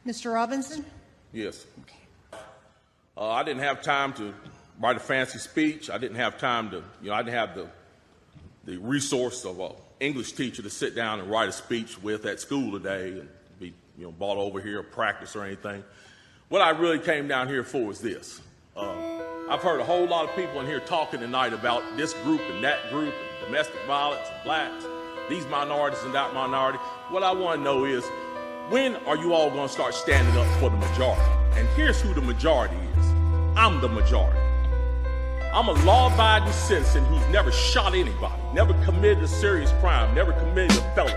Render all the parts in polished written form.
Mr. Robinson? Yes. I didn't have time to write a fancy speech. I didn't have time to, I didn't have the resource of an English teacher to sit down and write a speech with at school today and be, brought over here or practice or anything. What I really came down here for is this. I've heard a whole lot of people in here talking tonight about this group and that group and domestic violence and blacks, these minorities and that minority. What I want to know is, when are you all going to start standing up for the majority? And here's who the majority is. I'm the majority. I'm a law-abiding citizen who's never shot anybody, never committed a serious crime, never committed a felony.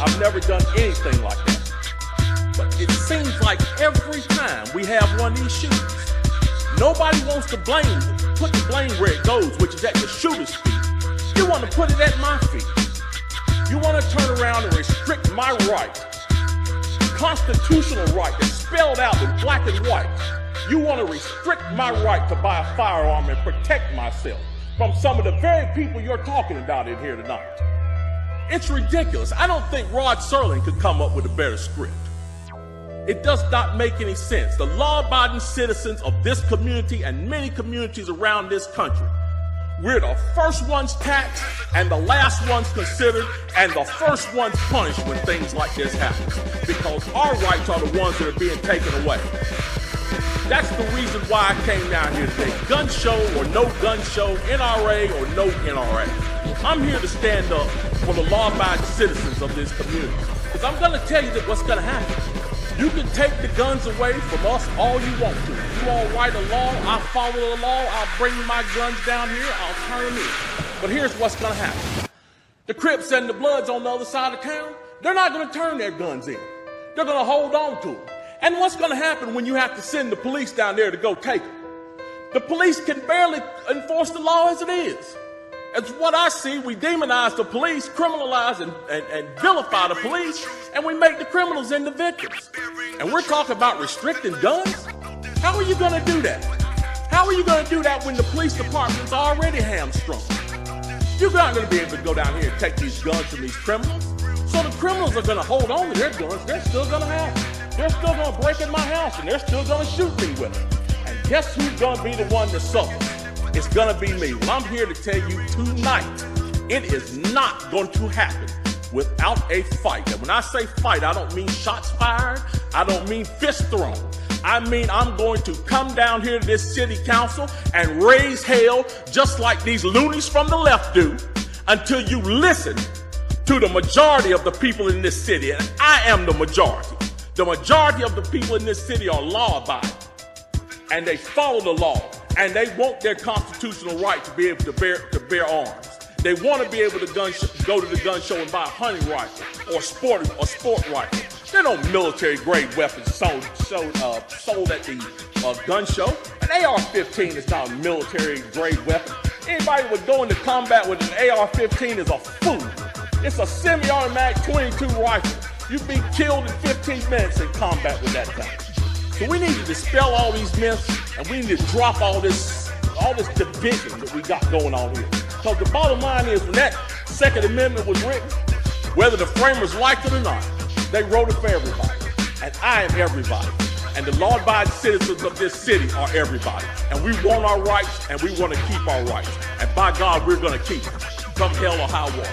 I've never done anything like that. But it seems like every time we have one of these shootings, nobody wants to put the blame where it goes, which is at the shooter's feet. You want to put it at my feet. You want to turn around and restrict my right, constitutional right that's spelled out in black and white. You want to restrict my right to buy a firearm and protect myself from some of the very people you're talking about in here tonight. It's ridiculous. I don't think Rod Serling could come up with a better script. It does not make any sense. The law-abiding citizens of this community and many communities around this country, we're the first ones taxed and the last ones considered and the first ones punished when things like this happen, because our rights are the ones that are being taken away. That's the reason why I came down here today. Gun show or no gun show, NRA or no NRA. I'm here to stand up for the law-abiding citizens of this community, because I'm going to tell you that what's going to happen. You can take the guns away from us all you want to. You all write a law, I'll follow the law, I'll bring my guns down here, I'll turn them in. But here's what's going to happen. The Crips and the Bloods on the other side of town, they're not going to turn their guns in. They're going to hold on to them. And what's going to happen when you have to send the police down there to go take them? The police can barely enforce the law as it is. As what I see, we demonize the police, criminalize and vilify the police, and we make the criminals into victims. And we're talking about restricting guns? How are you going to do that? How are you going to do that when the police department's already hamstrung? You're not going to be able to go down here and take these guns from these criminals. So the criminals are going to hold on to their guns. They're still going to have them. They're still going to break in my house, and they're still going to shoot me with them. And guess who's going to be the one that suffers? It's going to be me. Well, I'm here to tell you tonight, it is not going to happen without a fight. And when I say fight, I don't mean shots fired. I don't mean fists thrown. I mean, I'm going to come down here to this city council and raise hell just like these loonies from the left do until you listen to the majority of the people in this city. And I am the majority. The majority of the people in this city are law-abiding, and they follow the law. And they want their constitutional right to be able to bear arms. They want to be able to go to the gun show and buy a hunting rifle or sport rifle. There are no military-grade weapons sold at the gun show. An AR-15 is not a military-grade weapon. Anybody would go into combat with an AR-15 is a fool. It's a semi-automatic 22 rifle. You'd be killed in 15 minutes in combat with that thing. So we need to dispel all these myths, and we need to drop all this division that we got going on here. Because the bottom line is, when that Second Amendment was written, whether the framers liked it or not, they wrote it for everybody. And I am everybody. And the law-abiding citizens of this city are everybody. And we want our rights, and we want to keep our rights. And by God, we're going to keep them, come hell or high water.